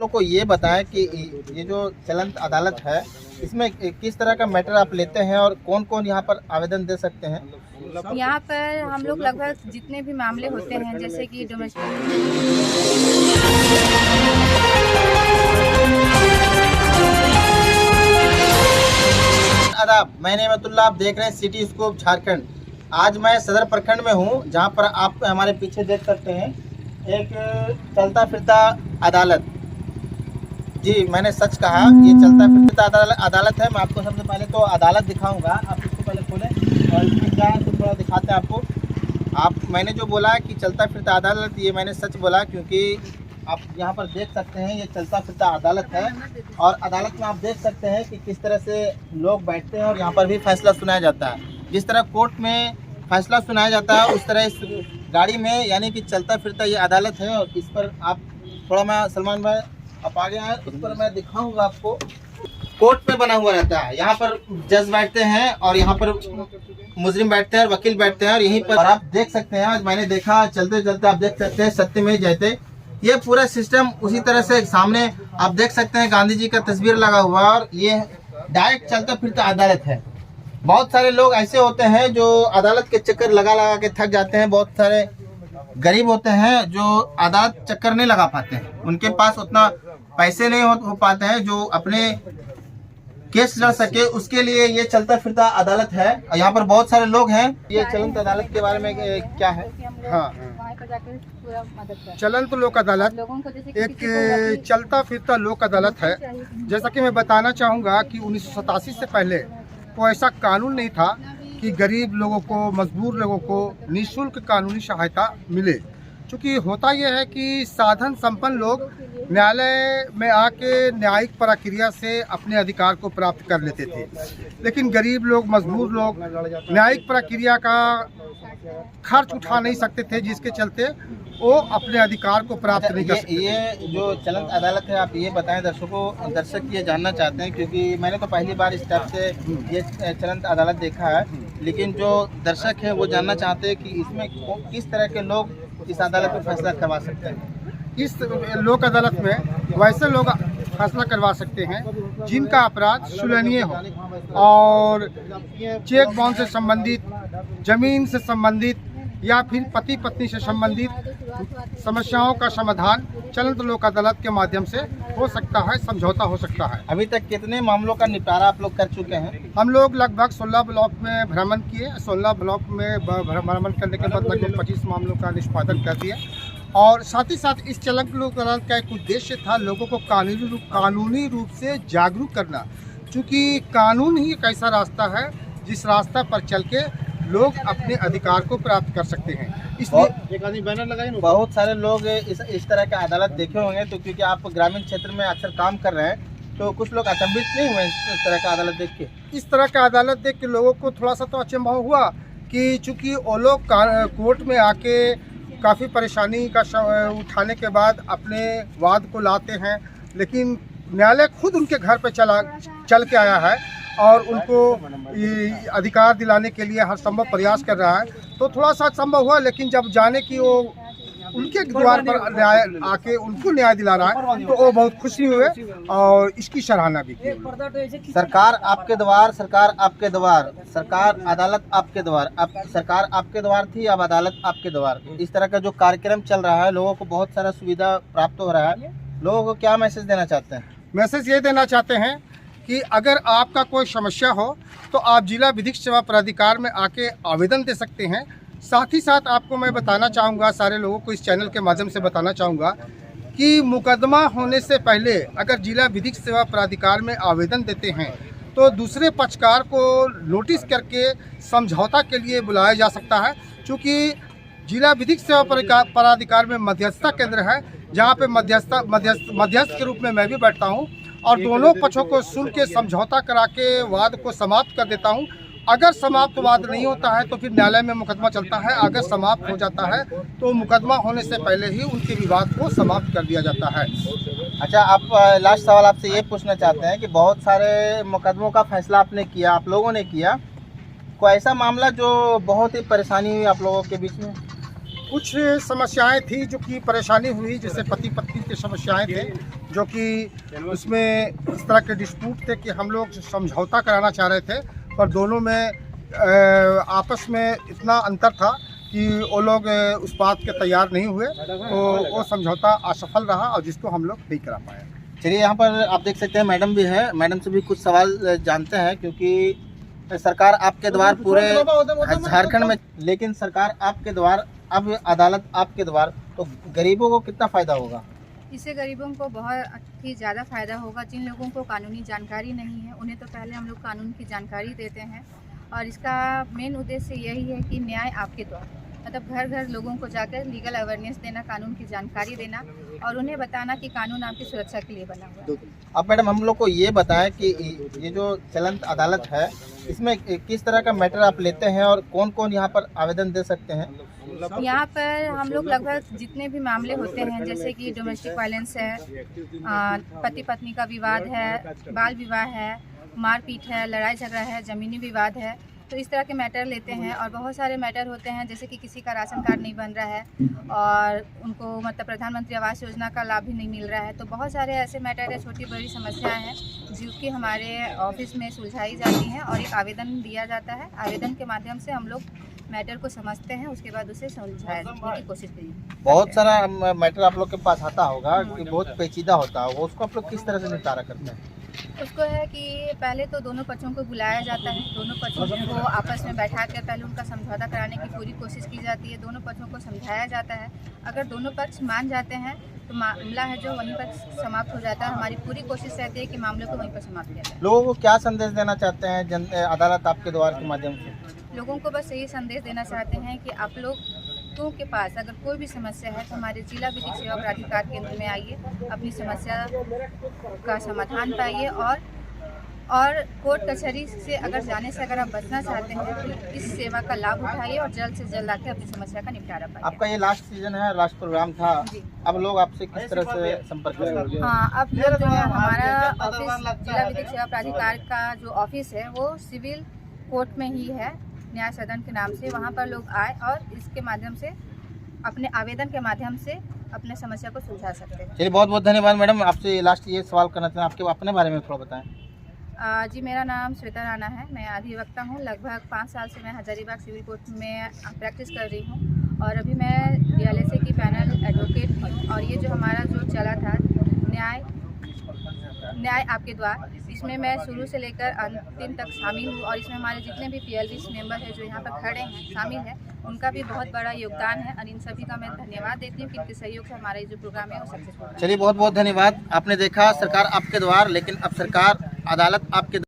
लोग को ये बताएं कि ये जो चलंत अदालत है इसमें किस तरह का मैटर आप लेते हैं और कौन कौन यहाँ पर आवेदन दे सकते हैं? यहाँ पर हम लोग लगभग जितने भी मामले होते हैं जैसे कि डोमेस्टिक आदाब, मैं नेमतुल्लाह, आप देख रहे हैं सिटी स्कोप झारखंड। आज मैं सदर प्रखंड में हूँ जहाँ पर आप हमारे पीछे देख सकते हैं एक चलता फिरता अदालत। जी, मैंने सच कहा, ये चलता फिरता अदालत है। मैं आपको सबसे पहले तो अदालत दिखाऊंगा, आप इसको पहले खोलें और इसमें क्या है तो थोड़ा दिखाते हैं आपको। मैंने जो बोला कि चलता फिरता अदालत, ये मैंने सच बोला, क्योंकि आप यहाँ पर देख सकते हैं ये चलता फिरता अदालत है और अदालत में आप देख सकते हैं कि किस तरह से लोग बैठते हैं और यहाँ पर भी फैसला सुनाया जाता है। जिस तरह कोर्ट में फैसला सुनाया जाता है उस तरह इस गाड़ी में, यानी कि चलता फिरता ये अदालत है। और इस पर आप थोड़ा, मैं सलमान भाई आप आगे आए, उस पर मैं दिखाऊंगा आपको। कोर्ट में बना हुआ रहता है, यहाँ पर जज बैठते हैं और यहाँ पर मुजरिम बैठते हैं और वकील बैठते हैं और यहीं पर, और आप देख सकते हैं, आज मैंने देखा चलते चलते, आप देख सकते हैं सत्यमेव जयते, ये पूरा सिस्टम उसी तरह से सामने आप देख सकते हैं गांधी जी का तस्वीर लगा हुआ है और ये डायरेक्ट चलता फिरता अदालत है। बहुत सारे लोग ऐसे होते हैं जो अदालत के चक्कर लगा लगा के थक जाते हैं। बहुत सारे गरीब होते हैं जो अदालत चक्कर नहीं लगा पाते हैं, उनके पास उतना पैसे नहीं हो पाते हैं जो अपने केस लड़ सके, उसके लिए ये चलता फिरता अदालत है। यहाँ पर बहुत सारे लोग हैं। ये चलंत अदालत के बारे में क्या है? हाँ, चलंत लोक अदालत एक चलता फिरता लोक अदालत है। जैसा कि मैं बताना चाहूँगा कि 1987 से पहले कोई ऐसा कानून नहीं था कि गरीब लोगों को, मजबूर लोगों को निःशुल्क कानूनी सहायता मिले। क्योंकि होता यह है कि साधन संपन्न लोग न्यायालय में आके न्यायिक प्रक्रिया से अपने अधिकार को प्राप्त कर लेते थे, लेकिन गरीब लोग, मजबूर लोग न्यायिक प्रक्रिया का खर्च उठा नहीं सकते थे, जिसके चलते वो अपने अधिकार को प्राप्त नहीं कर सकते। ये जो चलंत अदालत है, आप ये बताएं दर्शकों, दर्शक ये जानना चाहते हैं, क्योंकि मैंने तो पहली बार इस टाइप से ये चलंत अदालत देखा है, लेकिन जो दर्शक है वो जानना चाहते हैं कि इसमें किस तरह के लोग इस अदालत में फैसला करवा सकते हैं। इस लोक अदालत में वैसे लोग फैसला करवा सकते हैं जिनका अपराध सुलहनीय हो और चेक बाउंस से संबंधित, जमीन से संबंधित या फिर पति पत्नी से संबंधित समस्याओं का समाधान चलंत लोक अदालत के माध्यम से हो सकता है, समझौता हो सकता है। अभी तक कितने मामलों का निपटारा आप लोग कर चुके हैं? हम लोग लगभग 16 ब्लॉक में भ्रमण किए। 16 ब्लॉक में भ्रमण करने के बाद लगभग 25 मामलों का निष्पादन कर दिया। और साथ ही साथ इस चलंत लोक अदालत का एक उद्देश्य था लोगों को कानूनी रूप से जागरूक करना, क्योंकि कानून ही एक ऐसा रास्ता है जिस रास्ता पर चल के लोग अपने अधिकार को प्राप्त कर सकते हैं। इसलिए एक आदमी बैनर लगाए। बहुत सारे लोग इस तरह का अदालत देखे होंगे, तो क्योंकि आप ग्रामीण क्षेत्र में अक्सर काम कर रहे हैं, तो कुछ लोग अचंभित नहीं हुए इस तरह का अदालत देख के? इस तरह का अदालत देख के लोगों को थोड़ा सा तो अचंभा हुआ कि चूँकि वो लोग कोर्ट में आके काफ़ी परेशानी का उठाने के बाद अपने वाद को लाते हैं, लेकिन न्यायालय खुद उनके घर पे चल के आया है और उनको अधिकार दिलाने के लिए हर संभव प्रयास कर रहा है। तो थोड़ा सा संभव हुआ, लेकिन जब जाने की वो उनके द्वार पर न्याय आके उनको न्याय दिला रहा है तो वो बहुत खुशी हुए और इसकी सराहना भी की। सरकार आपके द्वार, सरकार आपके द्वार, सरकार अदालत आपके द्वार, अब सरकार आपके द्वार थी, अब अदालत आपके द्वार, इस तरह का जो कार्यक्रम चल रहा है, लोगों को बहुत सारा सुविधा प्राप्त हो रहा है। लोगों को क्या मैसेज देना चाहते हैं? मैसेज ये देना चाहते हैं कि अगर आपका कोई समस्या हो तो आप जिला विधिक सेवा प्राधिकार में आके आवेदन दे सकते हैं। साथ ही साथ आपको मैं बताना चाहूँगा, सारे लोगों को इस चैनल के माध्यम से बताना चाहूँगा कि मुकदमा होने से पहले अगर जिला विधिक सेवा प्राधिकार में आवेदन देते हैं तो दूसरे पक्षकार को नोटिस करके समझौता के लिए बुलाया जा सकता है। चूँकि जिला विधिक सेवा प्राधिकार में मध्यस्थता केंद्र है, जहाँ पे मध्यस्थ के रूप में मैं भी बैठता हूँ और दोनों पक्षों को सुन के समझौता करा के वाद को समाप्त कर देता हूँ। अगर समाप्त वाद नहीं होता है तो फिर न्यायालय में मुकदमा चलता है। अगर समाप्त हो जाता है तो मुकदमा होने से पहले ही उनके विवाद को समाप्त कर दिया जाता है। अच्छा, आप लास्ट सवाल आपसे ये पूछना चाहते हैं कि बहुत सारे मुकदमों का फैसला आपने किया, आप लोगों ने किया, कोई ऐसा मामला जो बहुत ही परेशानी हुई आप लोगों के बीच में? कुछ समस्याएं थी जो कि परेशानी हुई, जैसे पति पत्नी की समस्याएं थे, जो कि उसमें इस तरह के डिस्प्यूट थे कि हम लोग समझौता कराना चाह रहे थे, पर दोनों में आपस में इतना अंतर था कि वो लोग उस बात के तैयार नहीं हुए, तो वो समझौता असफल रहा और जिसको हम लोग नहीं करा पाए। चलिए, यहाँ पर आप देख सकते हैं मैडम भी है, मैडम से भी कुछ सवाल जानते हैं, क्योंकि सरकार आपके द्वार पूरे झारखंड में, लेकिन सरकार आपके द्वार, अब अदालत आपके द्वार, तो गरीबों को कितना फ़ायदा होगा? इससे गरीबों को बहुत ही ज़्यादा फ़ायदा होगा। जिन लोगों को कानूनी जानकारी नहीं है उन्हें तो पहले हम लोग कानून की जानकारी देते हैं, और इसका मेन उद्देश्य यही है कि न्याय आपके द्वार, मतलब घर घर लोगों को जाकर लीगल अवेयरनेस देना, कानून की जानकारी देना और उन्हें बताना कि कानून आपकी सुरक्षा के लिए बना हुआ है। अब मैडम हम लोग को ये बताएं कि ये जो चलंत अदालत है, इसमें किस तरह का मैटर आप लेते हैं और कौन कौन यहाँ पर आवेदन दे सकते हैं? यहाँ पर हम लोग लगभग जितने भी मामले होते हैं, जैसे कि डोमेस्टिक वायलेंस है, पति पत्नी का विवाद है, बाल विवाह है, मारपीट है, लड़ाई झगड़ा है, ज़मीनी विवाद है, तो इस तरह के मैटर लेते हैं। और बहुत सारे मैटर होते हैं, जैसे कि किसी का राशन कार्ड नहीं बन रहा है और उनको मतलब प्रधानमंत्री आवास योजना का लाभ भी नहीं मिल रहा है, तो बहुत सारे ऐसे मैटर है, छोटी बड़ी समस्याएं हैं जो कि हमारे ऑफिस में सुलझाई जाती हैं और एक आवेदन दिया जाता है। आवेदन के माध्यम से हम लोग मैटर को समझते हैं, उसके बाद उसे सुलझाने की कोशिश करें। बहुत सारा मैटर आप लोग के पास आता होगा कि बहुत पेचीदा होता होगा, उसको आप लोग किस तरह से निपटारा करते हैं? उसको है कि पहले तो दोनों पक्षों को बुलाया जाता है, दोनों पक्षों को आपस में बैठा कर पहले उनका समझौता कराने की पूरी कोशिश की जाती है, दोनों पक्षों को समझाया जाता है। अगर दोनों पक्ष मान जाते हैं तो मामला है जो वहीं पर समाप्त हो जाता है। हमारी पूरी कोशिश रहती है कि मामले को वहीं पर समाप्त किया जाए। लोगों को क्या संदेश देना चाहते हैं अदालत आपके द्वार के माध्यम से? लोगों को बस यही संदेश देना चाहते हैं कि आप लोगों के पास अगर कोई भी समस्या है तो हमारे जिला विधिक सेवा प्राधिकार केंद्र में आइए, अपनी समस्या का समाधान पाइए और कोर्ट कचहरी से अगर जाने से अगर आप बचना चाहते हैं तो इस सेवा का लाभ उठाइए और जल्द से जल्द आके अपनी समस्या का निपटारा पाइए। आपका ये लास्ट सीजन है, लास्ट प्रोग्राम था, अब लोग आपसे किस तरह से संपर्क करेंगे? हाँ, अब लोग जो है हमारा ऑफिस जिला विधिक सेवा प्राधिकार का जो ऑफिस है वो सिविल कोर्ट में ही है, न्याय सदन के नाम से। वहाँ पर लोग आए और इसके माध्यम से अपने आवेदन के माध्यम से अपने समस्या को सुलझा सकते हैं। चलिए, बहुत बहुत धन्यवाद मैडम। आपसे लास्ट ये सवाल करना चाहते हैं, आपके अपने बारे में थोड़ा बताएं। जी, मेरा नाम श्वेता राणा है, मैं अधिवक्ता हूँ। लगभग 5 साल से मैं हजारीबाग सिविल कोर्ट में प्रैक्टिस कर रही हूँ और अभी मैं DLSA की पैनल एडवोकेट भी हूँ। और ये जो हमारा जो चला था न्याय आपके द्वार, इसमें मैं शुरू से लेकर अंतिम तक शामिल हूँ और इसमें हमारे जितने भी PLDs मेंबर हैं जो यहाँ पर खड़े हैं, शामिल हैं, उनका भी बहुत बड़ा योगदान है और इन सभी का मैं धन्यवाद देती हूँ कि इनके सहयोग से हमारा ये जो प्रोग्राम है वो सक्सेसफुल है। चलिए, बहुत बहुत धन्यवाद। आपने देखा सरकार आपके द्वार, लेकिन अब सरकार अदालत आपके